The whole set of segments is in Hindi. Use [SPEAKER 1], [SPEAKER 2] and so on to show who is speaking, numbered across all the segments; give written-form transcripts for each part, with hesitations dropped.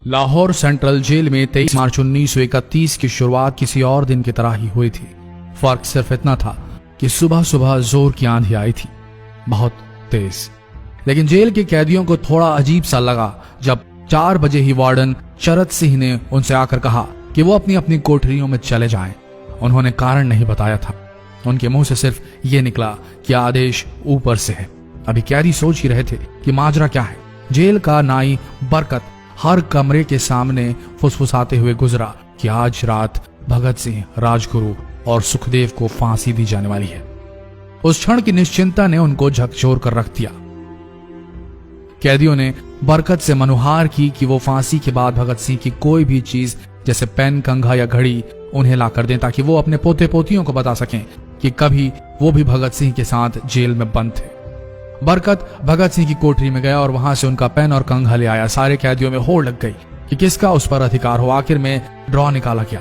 [SPEAKER 1] लाहौर सेंट्रल जेल में 23 मार्च 1931 की शुरुआत किसी और दिन की तरह ही हुई थी। फर्क सिर्फ इतना था कि सुबह सुबह जोर की आंधी आई थी, बहुत तेज। लेकिन जेल के कैदियों को थोड़ा अजीब सा लगा जब 4 बजे ही वार्डन चरत सिंह ने उनसे आकर कहा कि वो अपनी अपनी कोठरियों में चले जाएं। उन्होंने कारण नहीं बताया था। उनके मुंह से सिर्फ ये निकला कि आदेश ऊपर से है। अभी कैदी सोच ही रहे थे कि माजरा क्या है। जेल का नाई बरकत हर कमरे के सामने फुसफुसाते हुए गुजरा कि आज रात भगत सिंह, राजगुरु और सुखदेव को फांसी दी जाने वाली है। उस क्षण की निश्चिंता ने उनको झकझोर कर रख दिया। कैदियों ने बरकत से मनुहार की कि वो फांसी के बाद भगत सिंह की कोई भी चीज जैसे पेन, कंघा या घड़ी उन्हें ला कर दें ताकि वो अपने पोते पोतियों को बता सकें कि कभी वो भी भगत सिंह के साथ जेल में बंद थे। बरकत भगत सिंह की कोठरी में गया और वहां से उनका पेन और कंघा ले आया। सारे कैदियों में होड़ लग गई कि किसका उस पर अधिकार हो। आखिर में ड्रॉ निकाला गया,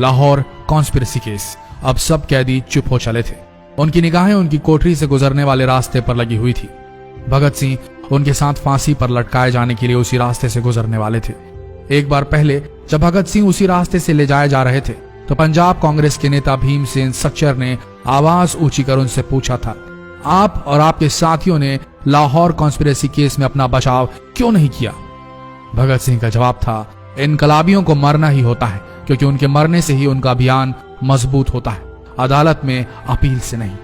[SPEAKER 1] लाहौर कॉन्स्पिरेसी केस। अब सब कैदी चुप हो चले थे। उनकी निगाहें उनकी कोठरी से गुजरने वाले रास्ते पर लगी हुई थी। भगत सिंह उनके साथ फांसी पर लटकाए जाने के लिए उसी रास्ते से गुजरने वाले थे। एक बार पहले जब भगत सिंह उसी रास्ते से ले जाए जा रहे थे तो पंजाब कांग्रेस के नेता भीमसेन सच्चर ने आवाज ऊंची कर उनसे पूछा था, आप और आपके साथियों ने लाहौर कॉन्स्पिरेसी केस में अपना बचाव क्यों नहीं किया? भगत सिंह का जवाब था, इनकलाबियों को मरना ही होता है क्योंकि उनके मरने से ही उनका अभियान मजबूत होता है, अदालत में अपील से नहीं।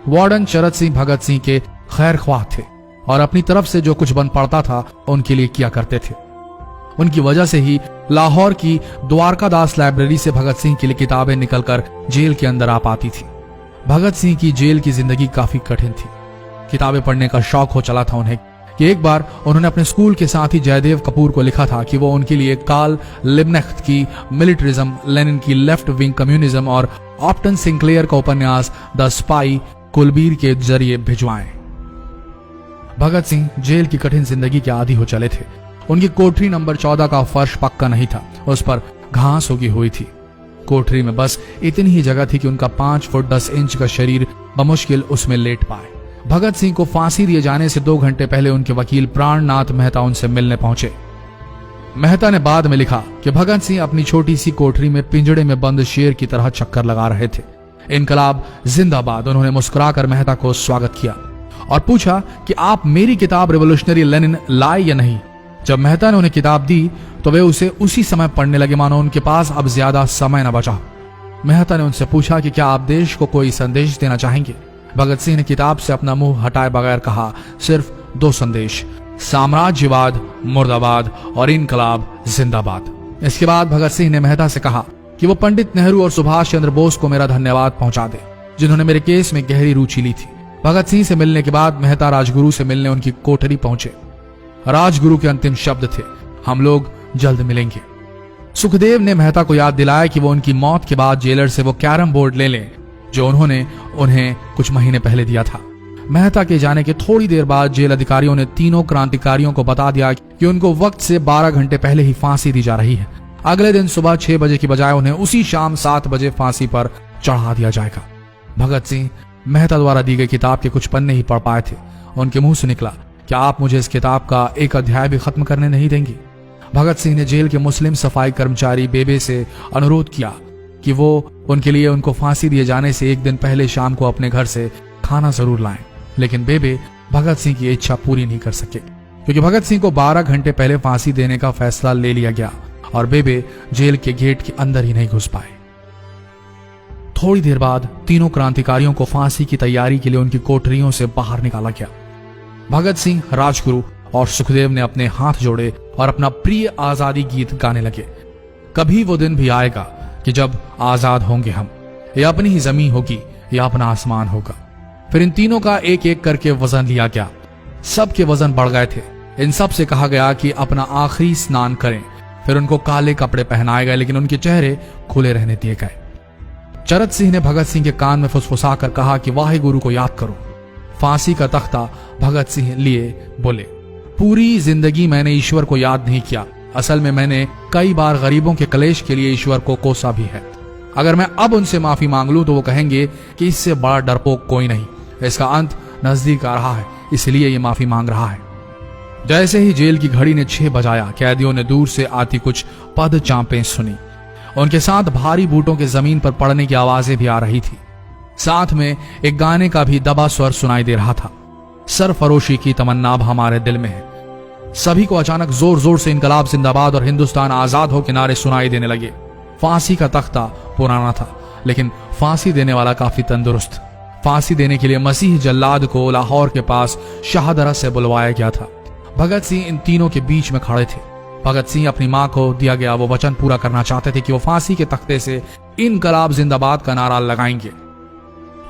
[SPEAKER 1] वार्डन चरत सिंह भगत सिंह के खैर ख्वाह थे और अपनी तरफ से जो कुछ बन पड़ता था उनके लिए किया करते थे। उनकी वजह से ही लाहौर की द्वारकादास लाइब्रेरी से भगत सिंह के लिए किताबें निकलकर जेल के अंदर आ पाती थी। भगत सिंह की जेल की जिंदगी काफी कठिन थी। किताबें पढ़ने का शौक हो चला था उन्हें कि एक बार उन्होंने अपने स्कूल के साथी जयदेव कपूर को लिखा था कि वो उनके लिए कार्ल लिब्कनेख्त की मिलिटरिज्म, लेनिन की लेफ्ट विंग कम्युनिज्म और ऑप्टन सिंक्लेयर का उपन्यास द स्पाई कुलबीर के जरिए भिजवाएं। भगत सिंह जेल की कठिन जिंदगी के आदी हो चले थे। उनकी कोठरी नंबर 14 का फर्श पक्का नहीं था, उस पर घास उगी हुई थी। कोठरी में बस इतनी ही जगह थी कि उनका 5 फुट 10 इंच का शरीर बमुश्किल उसमें लेट पाए। भगत सिंह को फांसी दिए जाने से 2 घंटे पहले उनके वकील प्राणनाथ मेहता उनसे मिलने पहुंचे। मेहता ने बाद में लिखा कि भगत सिंह अपनी छोटी सी कोठरी में पिंजड़े में बंद शेर की तरह चक्कर लगा रहे थे। इनकलाब जिंदाबाद। उन्होंने मुस्कुराकर मेहता को स्वागत किया और पूछा कि आप मेरी किताब रिवोल्यूशनरी लेनिन लाए या नहीं। जब मेहता ने उन्हें किताब दी तो वे उसे उसी समय पढ़ने लगे मानो उनके पास अब ज्यादा समय न बचा। मेहता ने उनसे पूछा कि क्या आप देश को कोई संदेश देना चाहेंगे? भगत सिंह ने किताब से अपना मुंह हटाए बगैर कहा, सिर्फ 2 संदेश, साम्राज्यवाद मुर्दाबाद और इनकलाब जिंदाबाद। इसके बाद भगत सिंह ने मेहता से कहा कि वो पंडित नेहरू और सुभाष चंद्र बोस को मेरा धन्यवाद पहुंचा दे जिन्होंने मेरे केस में गहरी रुचि ली थी। भगत सिंह से मिलने के बाद मेहता राजगुरु से मिलने उनकी कोठरी पहुंचे। राजगुरु के अंतिम शब्द थे, हम लोग जल्द मिलेंगे। सुखदेव ने मेहता को याद दिलाया कि वो उनकी मौत के बाद जेलर से वो कैरम बोर्ड ले लें जो उन्होंने उन्हें कुछ महीने पहले दिया था। मेहता के जाने के थोड़ी देर बाद जेल अधिकारियों ने तीनों क्रांतिकारियों को बता दिया कि उनको वक्त से 12 घंटे पहले ही फांसी दी जा रही है। अगले दिन सुबह 6 बजे की बजाय उन्हें उसी शाम 7 बजे फांसी पर चढ़ा दिया जाएगा। भगत सिंह मेहता द्वारा दी गई किताब के कुछ पन्ने ही पढ़ पाए थे। उनके मुंह से निकला, क्या आप मुझे इस किताब का एक अध्याय भी खत्म करने नहीं देंगे? भगत सिंह ने जेल के मुस्लिम सफाई कर्मचारी बेबे से अनुरोध किया कि वो उनके लिए उनको फांसी दिए जाने से 1 दिन पहले शाम को अपने घर से खाना जरूर लाएं। लेकिन बेबे भगत सिंह की इच्छा पूरी नहीं कर सके क्योंकि भगत सिंह को 12 घंटे पहले फांसी देने का फैसला ले लिया गया और बेबे जेल के गेट के अंदर ही नहीं घुस पाए। थोड़ी देर बाद तीनों क्रांतिकारियों को फांसी की तैयारी के लिए उनकी कोठरियों से बाहर निकाला गया। भगत सिंह, राजगुरु और सुखदेव ने अपने हाथ जोड़े और अपना प्रिय आजादी गीत गाने लगे। कभी वो दिन भी आएगा कि जब आजाद होंगे हम, या अपनी ही जमीन होगी या अपना आसमान होगा। फिर इन तीनों का एक एक करके वजन लिया गया। सबके वजन बढ़ गए थे। इन सब से कहा गया कि अपना आखिरी स्नान करें। फिर उनको काले कपड़े पहनाए गए लेकिन उनके चेहरे खुले रहने दिए गए। चरत सिंह ने भगत सिंह के कान में फुसफुसा कर कहा कि वाहे गुरु को याद करो। फांसी का तख्ता भगत सिंह लिए बोले, पूरी जिंदगी मैंने ईश्वर को याद नहीं किया। असल में मैंने कई बार गरीबों के कलेश के लिए ईश्वर को कोसा भी है। अगर मैं अब उनसे माफी मांग लूं तो वो कहेंगे कि इससे बड़ा डरपोक कोई नहीं। इसका अंत नजदीक आ रहा है, इसलिए ये माफी मांग रहा है। जैसे ही जेल की घड़ी ने 6 बजाया, कैदियों ने दूर से आती कुछ पद चांपें सुनी। उनके साथ भारी बूटों के जमीन पर पड़ने की आवाजें भी आ रही थी। साथ में एक गाने का भी दबा स्वर सुनाई दे रहा था, सरफरोशी की तमन्ना अब हमारे दिल में है। सभी को अचानक जोर जोर से इनकलाब जिंदाबाद और हिंदुस्तान आजाद हो के नारे सुनाई देने लगे। फांसी का तख्ता पुराना था, लेकिन फांसी देने वाला काफी तंदुरुस्त। फांसी देने के लिए मसीह जल्लाद को लाहौर के पास शाहदरा से बुलवाया गया था। भगत सिंह इन तीनों के बीच में खड़े थे। भगत सिंह अपनी मां को दिया गया वो वचन पूरा करना चाहते थे कि वो फांसी के तख्ते से इनकलाब जिंदाबाद का नारा लगाएंगे।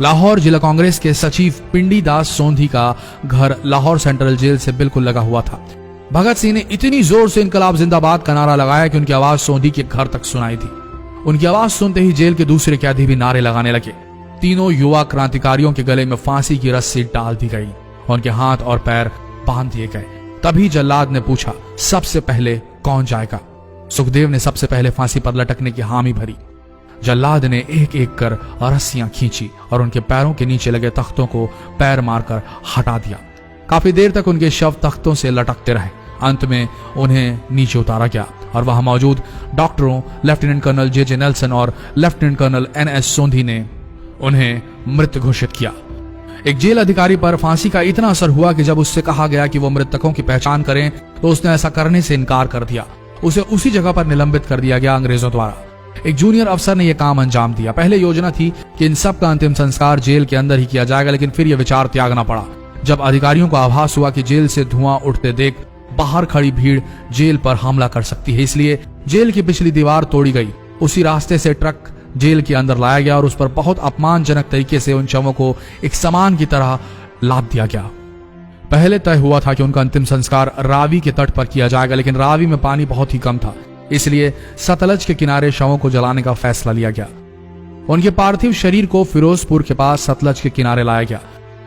[SPEAKER 1] लाहौर जिला कांग्रेस के सचिव पिंडी दास सोंधी का घर लाहौर सेंट्रल जेल से बिल्कुल लगा हुआ था। भगत सिंह ने इतनी जोर से इनकलाब जिंदाबाद का नारा लगाया कि उनकी आवाज सोंधी के घर तक सुनाई थी। उनकी आवाज सुनते ही जेल के दूसरे कैदी भी नारे लगाने लगे। तीनों युवा क्रांतिकारियों के गले में फांसी की रस्सी डाल दी गई, उनके हाथ और पैर बांध दिए गए। तभी जल्लाद ने पूछा, सबसे पहले कौन जाएगा? सुखदेव ने सबसे पहले फांसी पर लटकने की हामी भरी। जल्लाद ने एक एक कर रस्सियां खींची और उनके पैरों के नीचे लगे तख्तों को पैर मारकर हटा दिया। काफी देर तक उनके शव तख्तों से लटकते रहे। अंत में उन्हें नीचे उतारा गया और वहां मौजूद डॉक्टरों लेफ्टिनेंट कर्नल जे नेल्सन और लेफ्टिनेंट कर्नल NS सोंधी ने उन्हें मृत घोषित किया। एक जेल अधिकारी पर फांसी का इतना असर हुआ कि जब उससे कहा गया कि वो मृतकों की पहचान करें तो उसने ऐसा करने से इनकार कर दिया। उसे उसी जगह पर निलंबित कर दिया गया अंग्रेजों द्वारा। एक जूनियर अफसर ने यह काम अंजाम दिया। पहले योजना थी कि इन सब का अंतिम संस्कार जेल के अंदर ही किया जाएगा, लेकिन फिर यह विचार त्यागना पड़ा जब अधिकारियों को आभास हुआ कि जेल से धुआं उठते देख बाहर खड़ी भीड़ जेल पर हमला कर सकती है। इसलिए जेल की पिछली दीवार तोड़ी गई। उसी रास्ते से ट्रक जेल के अंदर लाया गया और उस पर बहुत अपमानजनक तरीके से उन शवों को एक सामान की तरह लाद दिया गया। पहले तय हुआ था कि उनका अंतिम संस्कार रावी के तट पर किया जाएगा, लेकिन रावी में पानी बहुत ही कम था, इसलिए सतलज के किनारे शवों को जलाने का फैसला लिया गया। उनके पार्थिव शरीर को फिरोजपुर के पास सतलज के किनारे लाया गया।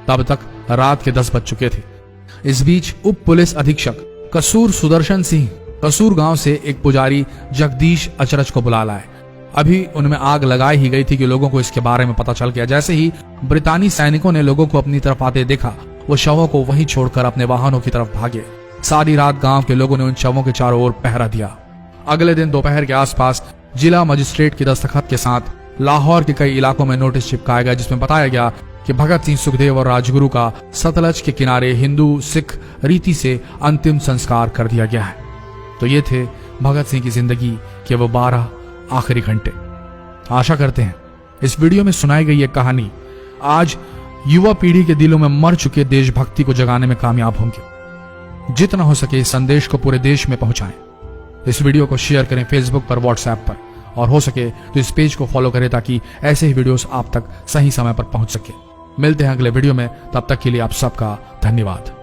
[SPEAKER 1] तब तक रात के 10 बज चुके थे। इस बीच उप पुलिस अधीक्षक कसूर सुदर्शन सिंह कसूर गांव से एक पुजारी जगदीश अचरज को बुला लाए। अभी उनमें आग लगाई ही गई थी कि लोगों को इसके बारे में पता चल गया। जैसे ही ब्रितानी सैनिकों ने लोगों को अपनी तरफ आते देखा, वो शवों को वहीं छोड़कर अपने वाहनों की तरफ भागे। सारी रात गांव के लोगों ने उन शवों के चारों ओर पहरा दिया। अगले दिन दोपहर के आसपास जिला मजिस्ट्रेट की दस्तखत के साथ लाहौर के कई इलाकों में नोटिस चिपकाया गया, जिसमें बताया गया कि भगत सिंह, सुखदेव और राजगुरु का सतलज के किनारे हिंदू सिख रीति से अंतिम संस्कार कर दिया गया है। तो ये थे भगत सिंह की जिंदगी के वो 12 आखिरी घंटे। आशा करते हैं इस वीडियो में सुनाई गई ये कहानी आज युवा पीढ़ी के दिलों में मर चुके देशभक्ति को जगाने में कामयाब होंगे। जितना हो सके इस संदेश को पूरे देश में पहुंचाएं। इस वीडियो को शेयर करें फेसबुक पर, व्हाट्सएप पर, और हो सके तो इस पेज को फॉलो करें ताकि ऐसे ही वीडियोस आप तक सही समय पर पहुंच सके। मिलते हैं अगले वीडियो में, तब तक के लिए आप सबका धन्यवाद।